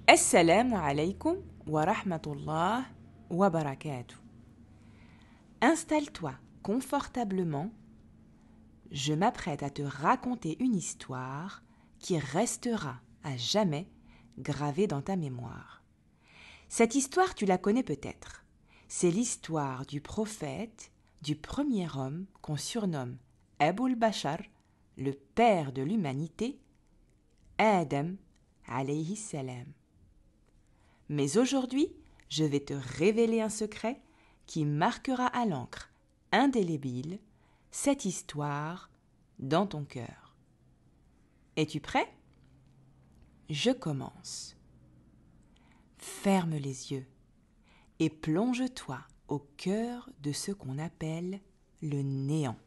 Assalamu alaikum wa rahmatullah wa barakatuh. Installe-toi confortablement. Je m'apprête à te raconter une histoire qui restera à jamais gravée dans ta mémoire. Cette histoire, tu la connais peut-être. C'est l'histoire du prophète, du premier homme qu'on surnomme Abul Bashar, le père de l'humanité, Adam alayhi salam. Mais aujourd'hui, je vais te révéler un secret qui marquera à l'encre indélébile cette histoire dans ton cœur. Es-tu prêt? Je commence. Ferme les yeux et plonge-toi au cœur de ce qu'on appelle le néant.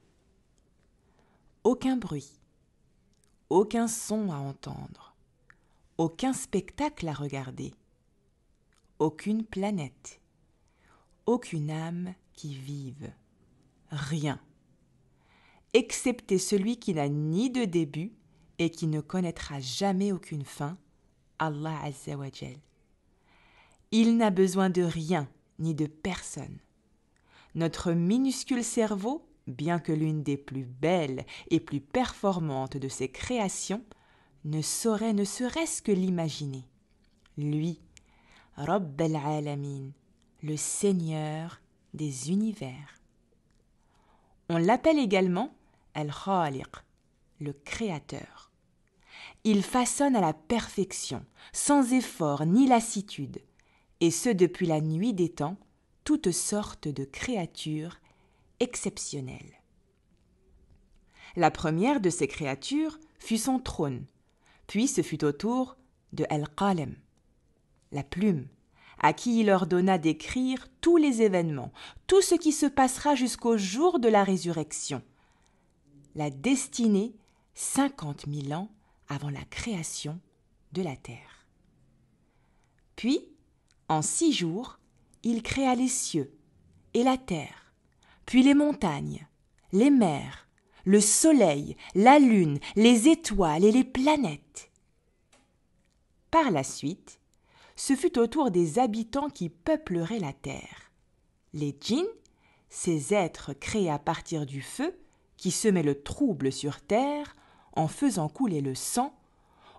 Aucun bruit, aucun son à entendre, aucun spectacle à regarder, aucune planète, aucune âme qui vive, rien, excepté celui qui n'a ni de début et qui ne connaîtra jamais aucune fin, Allah Azza wa Jal. Il n'a besoin de rien ni de personne. Notre minuscule cerveau, bien que l'une des plus belles et plus performantes de ses créations, ne saurait ne serait-ce que l'imaginer. Lui, Rabb al-Alamin, le Seigneur des univers. On l'appelle également Al-Khaliq, le Créateur. Il façonne à la perfection, sans effort ni lassitude, et ce depuis la nuit des temps, toutes sortes de créatures exceptionnelles. La première de ces créatures fut son trône, puis ce fut au tour de Al-Qalam, la plume, à qui il ordonna d'écrire tous les événements, tout ce qui se passera jusqu'au jour de la résurrection, la destinée 50 000 ans avant la création de la terre. Puis, en 6 jours, il créa les cieux et la terre, puis les montagnes, les mers, le soleil, la lune, les étoiles et les planètes. Par la suite, ce fut au tour des habitants qui peupleraient la terre. Les djinns, ces êtres créés à partir du feu, qui semaient le trouble sur terre en faisant couler le sang,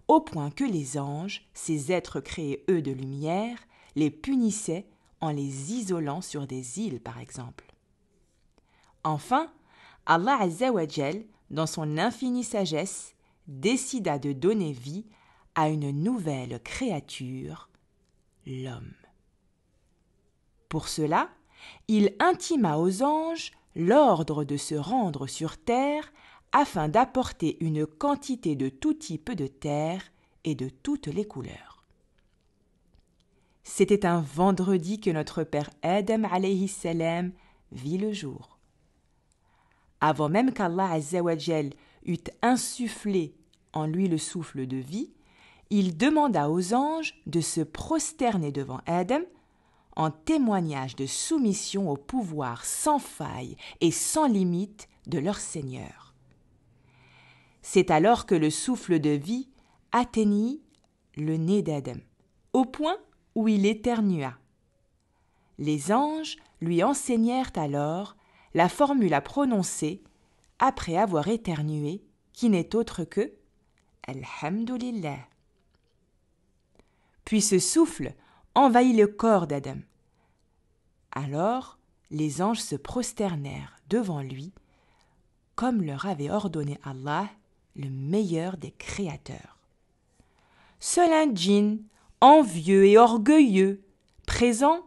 au point que les anges, ces êtres créés eux de lumière, les punissaient en les isolant sur des îles par exemple. Enfin, Allah Azza wa Jal, dans son infinie sagesse, décida de donner vie à une nouvelle créature, l'homme. Pour cela, il intima aux anges l'ordre de se rendre sur terre afin d'apporter une quantité de tout type de terre et de toutes les couleurs. C'était un vendredi que notre père Adam alayhi salam vit le jour. Avant même qu'Allah Azza wa Jal eût insufflé en lui le souffle de vie, il demanda aux anges de se prosterner devant Adam en témoignage de soumission au pouvoir sans faille et sans limite de leur Seigneur. C'est alors que le souffle de vie atteignit le nez d'Adam, au point où il éternua. Les anges lui enseignèrent alors la formule à prononcer après avoir éternué, qui n'est autre que « Alhamdulillah ». Puis ce souffle envahit le corps d'Adam. Alors, les anges se prosternèrent devant lui, comme leur avait ordonné Allah, le meilleur des créateurs. Seul un djinn, envieux et orgueilleux, présent,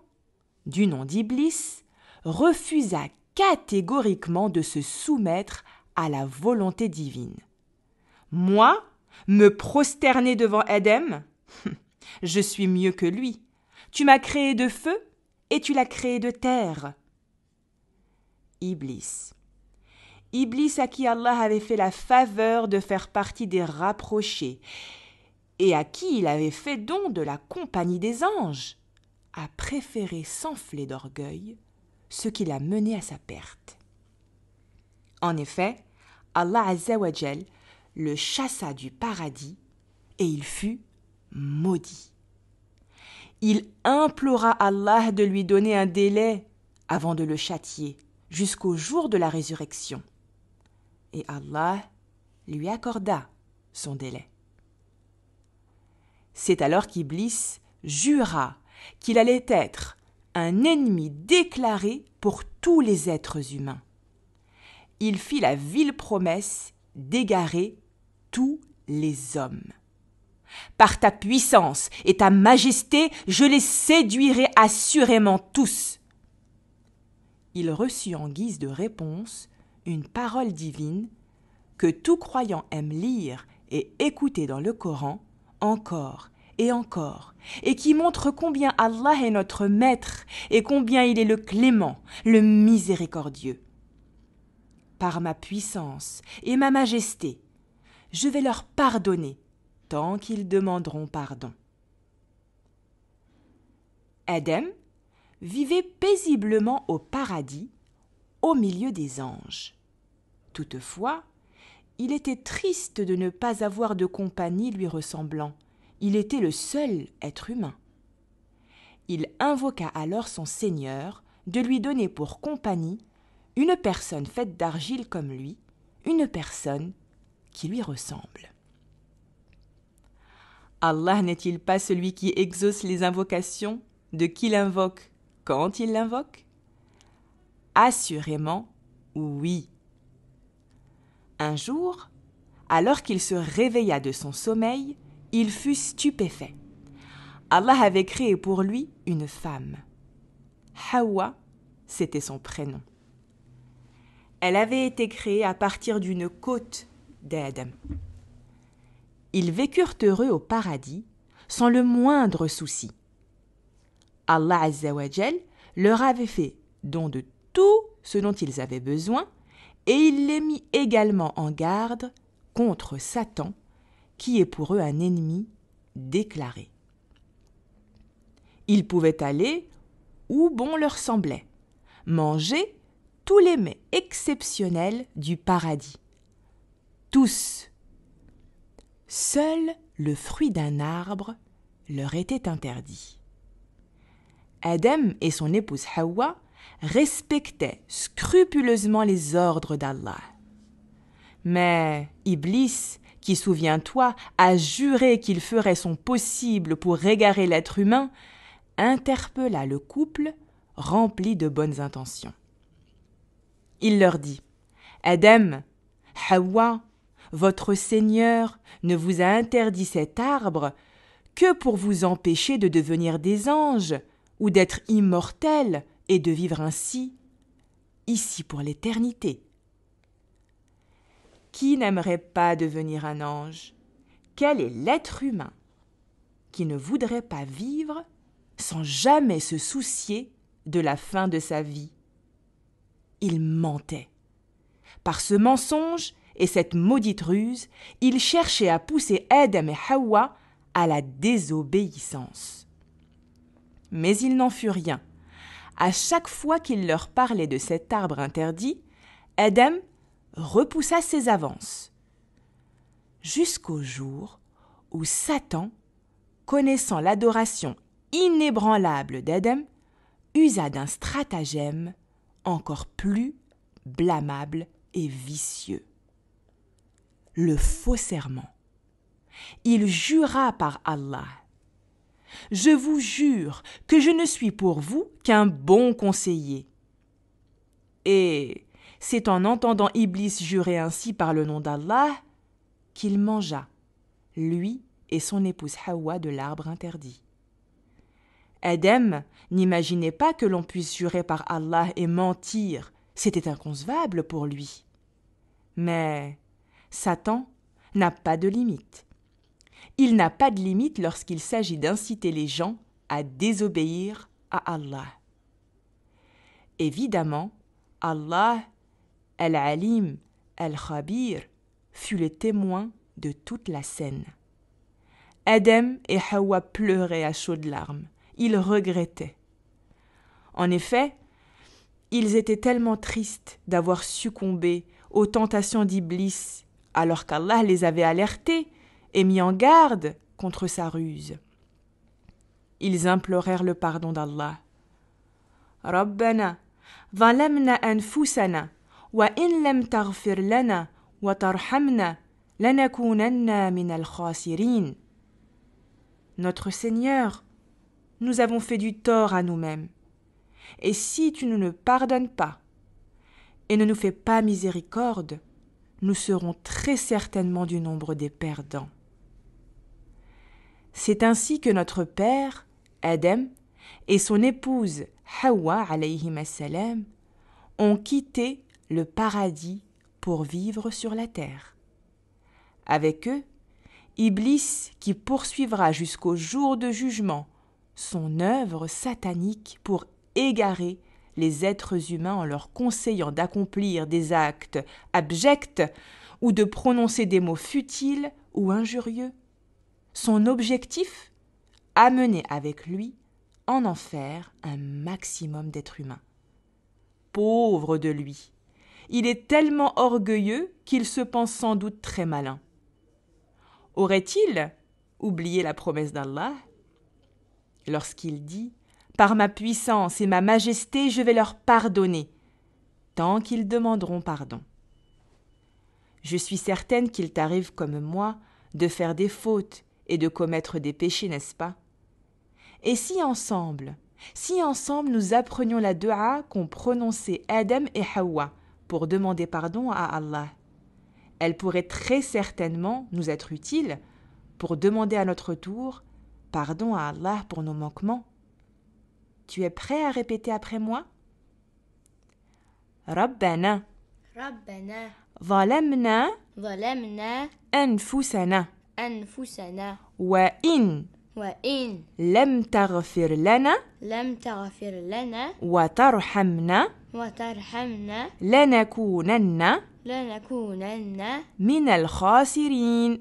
du nom d'Iblis, refusa catégoriquement de se soumettre à la volonté divine. Moi, me prosterner devant Adam? Je suis mieux que lui. Tu m'as créé de feu et tu l'as créé de terre. Iblis à qui Allah avait fait la faveur de faire partie des rapprochés et à qui il avait fait don de la compagnie des anges, a préféré s'enfler d'orgueil, ce qui l'a mené à sa perte. En effet, Allah Azza wa Jal le chassa du paradis et il fut maudit. il implora Allah de lui donner un délai avant de le châtier, jusqu'au jour de la résurrection. Et Allah lui accorda son délai. C'est alors qu'Iblis jura qu'il allait être un ennemi déclaré pour tous les êtres humains. Il fit la vile promesse d'égarer tous les hommes. Par ta puissance et ta majesté, je les séduirai assurément tous. Il reçut en guise de réponse une parole divine que tout croyant aime lire et écouter dans le Coran encore et qui montre combien Allah est notre maître et combien il est le clément, le miséricordieux. Par ma puissance et ma majesté, je vais leur pardonner tant qu'ils demanderont pardon. Adam vivait paisiblement au paradis, au milieu des anges. Toutefois, il était triste de ne pas avoir de compagnie lui ressemblant. Il était le seul être humain. Il invoqua alors son Seigneur de lui donner pour compagnie une personne faite d'argile comme lui, une personne qui lui ressemble. Allah n'est-il pas celui qui exauce les invocations de qui l'invoque quand il l'invoque? Assurément, oui. Un jour, alors qu'il se réveilla de son sommeil, il fut stupéfait. Allah avait créé pour lui une femme. Hawa, c'était son prénom. Elle avait été créée à partir d'une côte d'Adam. Ils vécurent heureux au paradis, sans le moindre souci. Allah Azza wa Jal leur avait fait don de tout ce dont ils avaient besoin, et il les mit également en garde contre Satan, qui est pour eux un ennemi déclaré. Ils pouvaient aller où bon leur semblait, manger tous les mets exceptionnels du paradis. Tous. Seul le fruit d'un arbre leur était interdit. Adam et son épouse Hawa respectaient scrupuleusement les ordres d'Allah. Mais Iblis, qui, souviens-toi, a juré qu'il ferait son possible pour égarer l'être humain, interpella le couple rempli de bonnes intentions. Il leur dit « Adam, Hawa, votre Seigneur ne vous a interdit cet arbre que pour vous empêcher de devenir des anges ou d'être immortels et de vivre ainsi, ici pour l'éternité. Qui n'aimerait pas devenir un ange? Quel est l'être humain qui ne voudrait pas vivre sans jamais se soucier de la fin de sa vie? Il mentait. Par ce mensonge et cette maudite ruse, il cherchait à pousser Adam et Hawa à la désobéissance. Mais il n'en fut rien. À chaque fois qu'il leur parlait de cet arbre interdit, Adam repoussa ses avances. Jusqu'au jour où Satan, connaissant l'adoration inébranlable d'Adam, usa d'un stratagème encore plus blâmable et vicieux. Le faux serment. Il jura par Allah. « Je vous jure que je ne suis pour vous qu'un bon conseiller. » Et c'est en entendant Iblis jurer ainsi par le nom d'Allah qu'il mangea, lui et son épouse Hawa, de l'arbre interdit. Adam n'imaginait pas que l'on puisse jurer par Allah et mentir, c'était inconcevable pour lui. Mais Satan n'a pas de limite. Il n'a pas de limite lorsqu'il s'agit d'inciter les gens à désobéir à Allah. Évidemment, Allah, Al-Alim, Al-Khabir, fut le témoin de toute la scène. Adam et Hawa pleuraient à chaudes larmes. Ils regrettaient. En effet, ils étaient tellement tristes d'avoir succombé aux tentations d'Iblis, alors qu'Allah les avait alertés et mis en garde contre sa ruse. ils implorèrent le pardon d'Allah. Rabbana, zalamna anfusana, wa in lam taghfir lana, wa tarhamna, lanakunanna min al-khasirin. Notre Seigneur, nous avons fait du tort à nous-mêmes. Et si tu ne nous pardonnes pas et ne nous fais pas miséricorde, nous serons très certainement du nombre des perdants. C'est ainsi que notre père, Adam, et son épouse, Hawa, alayhim assalam, ont quitté le paradis pour vivre sur la terre. Avec eux, Iblis, qui poursuivra jusqu'au jour de jugement son œuvre satanique pour égarer les êtres humains en leur conseillant d'accomplir des actes abjects ou de prononcer des mots futiles ou injurieux. Son objectif, amener avec lui en enfer un maximum d'êtres humains. Pauvre de lui, il est tellement orgueilleux qu'il se pense sans doute très malin. Aurait-il oublié la promesse d'Allah lorsqu'il dit « Par ma puissance et ma majesté, je vais leur pardonner, tant qu'ils demanderont pardon. » Je suis certaine qu'il t'arrive comme moi de faire des fautes et de commettre des péchés, n'est-ce pas? Et si ensemble nous apprenions la dua qu'ont prononcée Adam et Hawa pour demander pardon à Allah, elle pourrait très certainement nous être utile pour demander à notre tour pardon à Allah pour nos manquements. Tu es prêt à répéter après moi? Rabbana, zalamna anfusana, wa in lam taghfir lana, wa tarhamna, lanakunanna min al-khasirin.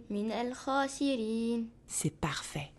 C'est parfait.